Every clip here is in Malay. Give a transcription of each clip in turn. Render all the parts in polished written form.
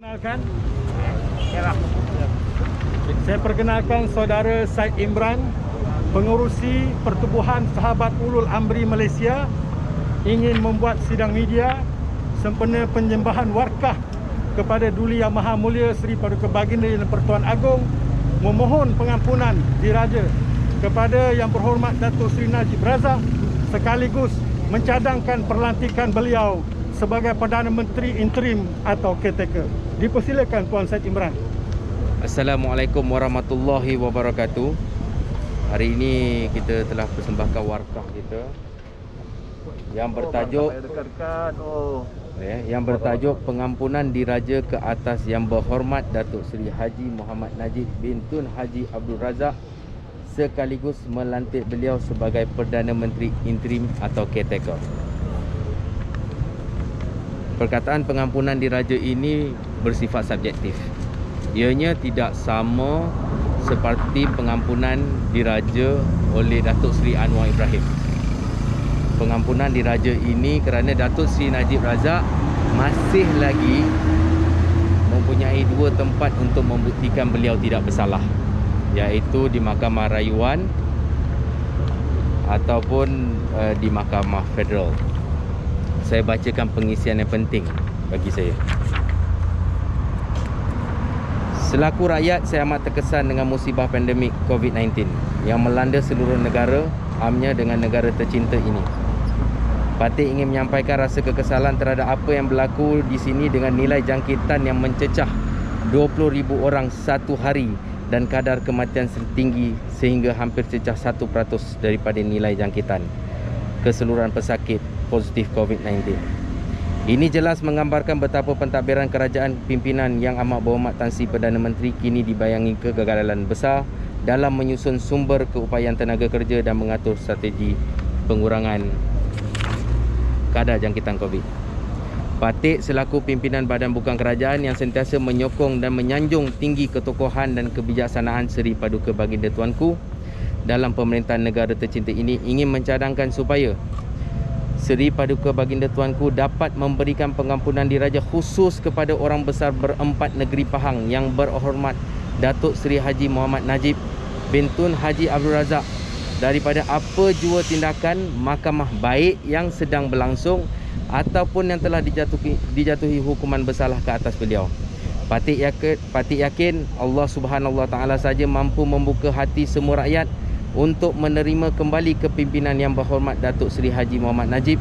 Perkenalkan, saya perkenalkan saudara Said Imran, pengurusi Pertubuhan Sahabat Ulul Amri Malaysia, ingin membuat sidang media sempena penyembahan warkah kepada Duli Yang Maha Mulia Seri Paduka Baginda dan Pertuan Agong, memohon pengampunan diraja kepada Yang Berhormat Datuk Seri Najib Razak, sekaligus mencadangkan perlantikan beliau sebagai Perdana Menteri Interim atau caretaker. Dipersilakan Puan Said Imran. Assalamualaikum warahmatullahi wabarakatuh. Hari ini kita telah persembahkan warkah kita yang bertajuk pengampunan diraja ke atas Yang Berhormat Datuk Seri Haji Muhammad Najib bin Tun Haji Abdul Razak, sekaligus melantik beliau sebagai Perdana Menteri Interim atau caretaker. Perkataan pengampunan diraja ini bersifat subjektif. Ianya tidak sama seperti pengampunan diraja oleh Datuk Seri Anwar Ibrahim. Pengampunan diraja ini kerana Datuk Seri Najib Razak masih lagi mempunyai dua tempat untuk membuktikan beliau tidak bersalah, iaitu di Mahkamah Rayuan ataupun di Mahkamah Federal. Saya bacakan pengisian yang penting bagi saya. Selaku rakyat, saya amat terkesan dengan musibah pandemik COVID-19 yang melanda seluruh negara, amnya dengan negara tercinta ini. Patik ingin menyampaikan rasa kekesalan terhadap apa yang berlaku di sini dengan nilai jangkitan yang mencecah 20,000 orang satu hari dan kadar kematian tinggi sehingga hampir cecah 1% daripada nilai jangkitan keseluruhan pesakit positif COVID-19. Ini jelas menggambarkan betapa pentadbiran kerajaan pimpinan Yang Amat Berhormat Tan Sri Perdana Menteri kini dibayangi kegagalan besar dalam menyusun sumber keupayaan tenaga kerja dan mengatur strategi pengurangan kadar jangkitan COVID. Patik selaku pimpinan badan bukan kerajaan yang sentiasa menyokong dan menyanjung tinggi ketokohan dan kebijaksanaan Seri Paduka Baginda Tuanku dalam pemerintahan negara tercinta ini, ingin mencadangkan supaya Seri Paduka Baginda Tuanku dapat memberikan pengampunan diraja khusus kepada orang besar berempat negeri Pahang Yang Berhormat Datuk Seri Haji Muhammad Najib bin Tun Haji Abdul Razak daripada apa jua tindakan mahkamah baik yang sedang berlangsung ataupun yang telah dijatuhi hukuman bersalah ke atas beliau. Patik yakin Allah Subhanahu Wa Taala saja mampu membuka hati semua rakyat untuk menerima kembali kepimpinan Yang Berhormat Datuk Seri Haji Muhammad Najib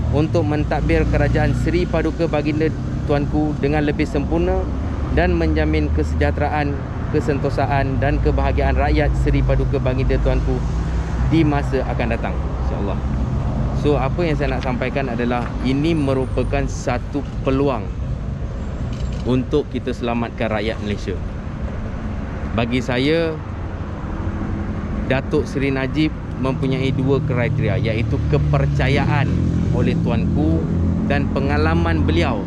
untuk mentadbir kerajaan Seri Paduka Baginda Tuanku dengan lebih sempurna dan menjamin kesejahteraan, kesentosaan dan kebahagiaan rakyat Seri Paduka Baginda Tuanku di masa akan datang, insya-Allah. So apa yang saya nak sampaikan adalah ini merupakan satu peluang untuk kita selamatkan rakyat Malaysia. Bagi saya, Datuk Seri Najib mempunyai dua kriteria, iaitu kepercayaan oleh Tuanku dan pengalaman beliau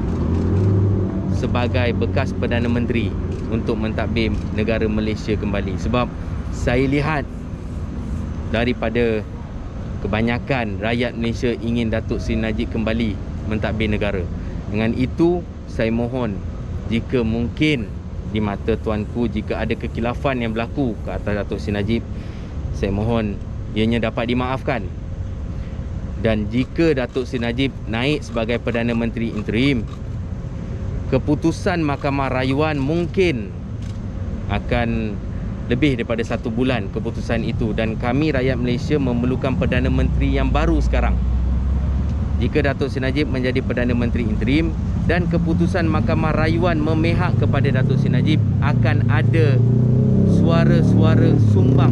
sebagai bekas Perdana Menteri untuk mentadbir negara Malaysia kembali. Sebab saya lihat daripada kebanyakan rakyat Malaysia ingin Datuk Seri Najib kembali mentadbir negara. Dengan itu, saya mohon jika mungkin di mata Tuanku, jika ada kekilafan yang berlaku ke atas Datuk Seri Najib, saya mohon ianya dapat dimaafkan. Dan jika Datuk Seri Najib naik sebagai Perdana Menteri Interim, keputusan Mahkamah Rayuan mungkin akan lebih daripada 1 bulan keputusan itu, dan kami rakyat Malaysia memerlukan Perdana Menteri yang baru sekarang. Jika Datuk Seri Najib menjadi Perdana Menteri Interim dan keputusan Mahkamah Rayuan memihak kepada Datuk Seri Najib, akan ada suara-suara sumbang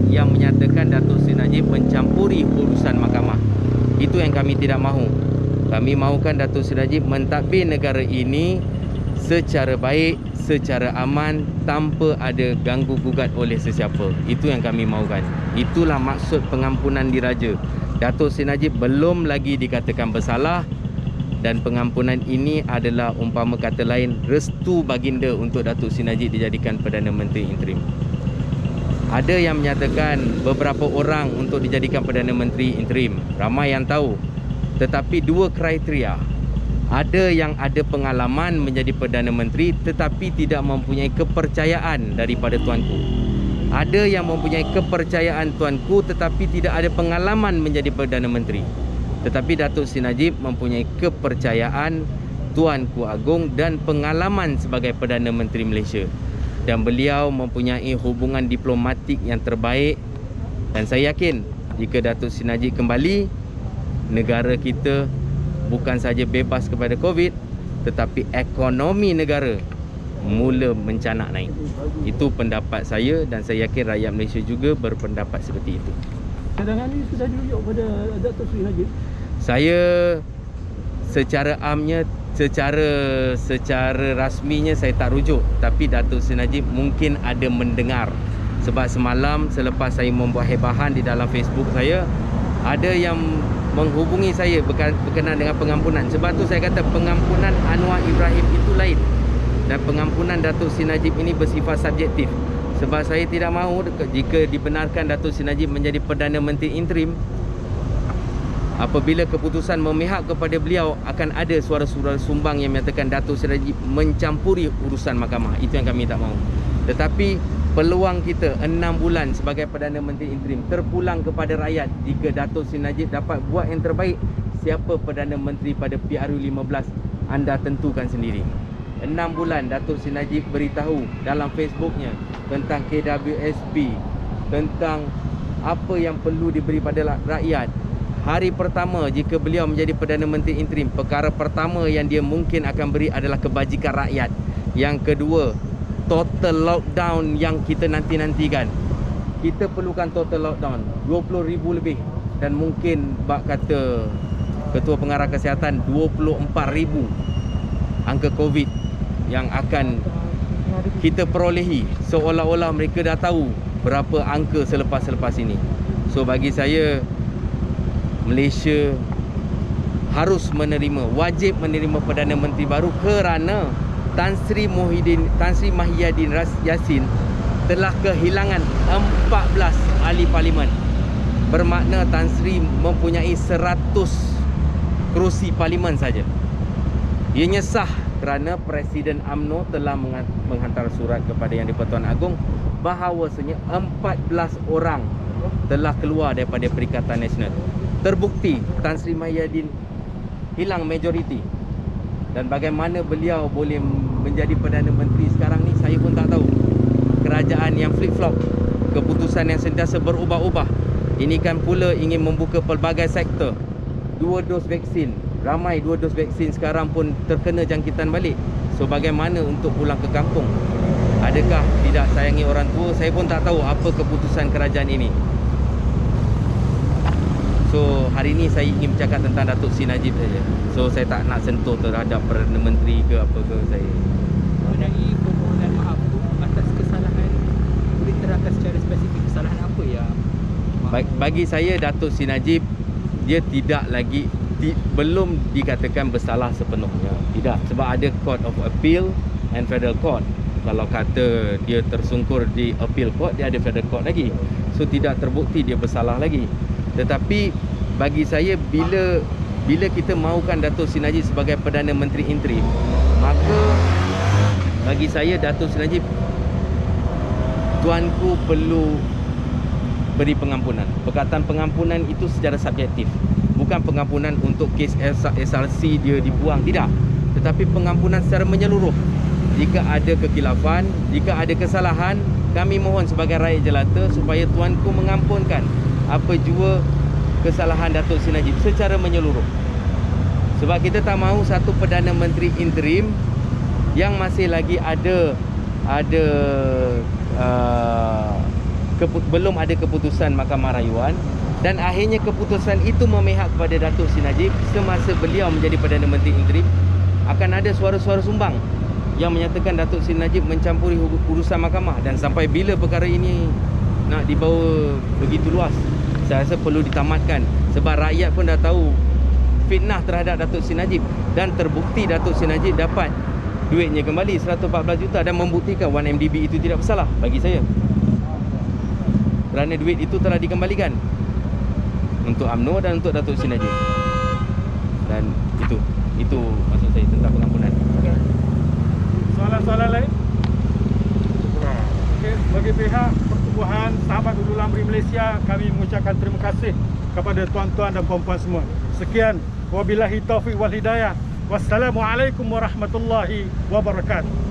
yang menyatakan Datuk Seri Najib mencampuri urusan mahkamah. Itu yang kami tidak mahu. Kami mahukan Datuk Seri Najib mentadbir negara ini secara baik, secara aman, tanpa ada ganggu gugat oleh sesiapa. Itu yang kami mahukan. Itulah maksud pengampunan diraja. Datuk Seri Najib belum lagi dikatakan bersalah, dan pengampunan ini adalah umpama kata lain restu baginda untuk Datuk Seri Najib dijadikan Perdana Menteri Interim. Ada yang menyatakan beberapa orang untuk dijadikan Perdana Menteri Interim. Ramai yang tahu. Tetapi dua kriteria Ada yang ada pengalaman menjadi Perdana Menteri tetapi tidak mempunyai kepercayaan daripada tuanku. Ada yang mempunyai kepercayaan tuanku tetapi tidak ada pengalaman menjadi Perdana Menteri. Tetapi Datuk Seri Najib mempunyai kepercayaan Tuanku Agong dan pengalaman sebagai Perdana Menteri Malaysia. Dan beliau mempunyai hubungan diplomatik yang terbaik. Dan saya yakin jika Datuk Seri Najib kembali, negara kita bukan saja bebas kepada COVID, tetapi ekonomi negara mula mencanak naik. Itu pendapat saya dan saya yakin rakyat Malaysia juga berpendapat seperti itu. Cadangan ini sudah dirujuk pada Datuk Seri Najib. Saya secara amnya, secara rasminya saya tak rujuk, tapi Datuk Seri Najib mungkin ada mendengar. Sebab semalam selepas saya membuat hebahan di dalam Facebook saya, ada yang menghubungi saya berkenaan dengan pengampunan. Sebab tu saya kata pengampunan Anwar Ibrahim itu lain. Dan pengampunan Datuk Seri Najib ini bersifat subjektif. Sebab saya tidak mahu jika dibenarkan Datuk Seri Najib menjadi Perdana Menteri interim, apabila keputusan memihak kepada beliau, akan ada suara-suara sumbang yang menyatakan Datuk Seri Najib mencampuri urusan mahkamah. Itu yang kami tak mahu. Tetapi peluang kita 6 bulan sebagai Perdana Menteri interim terpulang kepada rakyat. Jika Datuk Seri Najib dapat buat yang terbaik, siapa Perdana Menteri pada PRU15, anda tentukan sendiri. 6 bulan Datuk Seri Najib beritahu dalam Facebooknya tentang KWSP, tentang apa yang perlu diberi pada rakyat. Hari pertama jika beliau menjadi Perdana Menteri interim, perkara pertama yang dia mungkin akan beri adalah kebajikan rakyat. Yang kedua, total lockdown yang kita nanti-nantikan. Kita perlukan total lockdown 20,000 lebih. Dan mungkin bak kata Ketua Pengarah Kesihatan 24,000 angka COVID yang akan kita perolehi, seolah-olah mereka dah tahu berapa angka selepas-selepas ini. So bagi saya, Malaysia harus menerima, wajib menerima Perdana Menteri baru kerana Tan Sri Mahyadin Yassin telah kehilangan 14 ahli parlimen. Bermakna Tan Sri mempunyai 100 kerusi parlimen saja. Ianya sah kerana Presiden UMNO telah menghantar surat kepada Yang di-Pertuan Agong bahawasanya 14 orang telah keluar daripada Perikatan Nasional. Terbukti Tan Sri Mahyadin hilang majoriti. Dan bagaimana beliau boleh menjadi Perdana Menteri sekarang ni, saya pun tak tahu. Kerajaan yang flip-flop, keputusan yang sentiasa berubah-ubah. Ini kan pula ingin membuka pelbagai sektor. 2 dos vaksin, ramai 2 dos vaksin sekarang pun terkena jangkitan balik. So bagaimana untuk pulang ke kampung? Adakah tidak sayangi orang tua? Saya pun tak tahu apa keputusan kerajaan ini. So hari ni saya ingin bercakap tentang Datuk Seri Najib saja. So saya tak nak sentuh terhadap Perdana Menteri ke apa ke saya. Mengenai permohonan maaf tu atas kesalahan, boleh terangkan secara spesifik kesalahan apa yang Bagi saya Datuk Seri Najib, dia tidak lagi belum dikatakan bersalah sepenuhnya. Tidak, sebab ada Court of Appeal and Federal Court. Kalau kata dia tersungkur di Appeal Court, dia ada Federal Court lagi. So tidak terbukti dia bersalah lagi. Tetapi bagi saya, bila kita mahukan Datuk Seri Najib sebagai Perdana Menteri interim, maka bagi saya Datuk Seri Najib, tuanku perlu beri pengampunan. Perkataan pengampunan itu secara subjektif. Bukan pengampunan untuk kes SRC dia dibuang, tidak. Tetapi pengampunan secara menyeluruh. Jika ada kekilafan, jika ada kesalahan, kami mohon sebagai rakyat jelata supaya tuanku mengampunkan apa jua kesalahan Datuk Seri Najib secara menyeluruh. Sebab kita tak mahu satu Perdana Menteri interim yang masih lagi belum ada keputusan Mahkamah Rayuan, dan akhirnya keputusan itu memihak kepada Datuk Seri Najib semasa beliau menjadi Perdana Menteri interim. Akan ada suara-suara sumbang yang menyatakan Datuk Seri Najib mencampuri urusan mahkamah. Dan sampai bila perkara ini nak dibawa begitu luas, saya rasa perlu ditamatkan. Sebab rakyat pun dah tahu fitnah terhadap Datuk Seri Najib, dan terbukti Datuk Seri Najib dapat duitnya kembali 114 juta dan membuktikan 1MDB itu tidak bersalah bagi saya. Kerana duit itu telah dikembalikan untuk UMNO dan untuk Datuk Seri Najib. Dan itu maksud saya tentang pengampunan. Soalan-soalan lain? Okey, bagi pihak Pertubuhan Sahabat Ulul Amri Malaysia, kami mengucapkan terima kasih kepada tuan-tuan dan puan-puan semua. Sekian, wabillahi taufiq wal hidayah. Wassalamualaikum warahmatullahi wabarakatuh.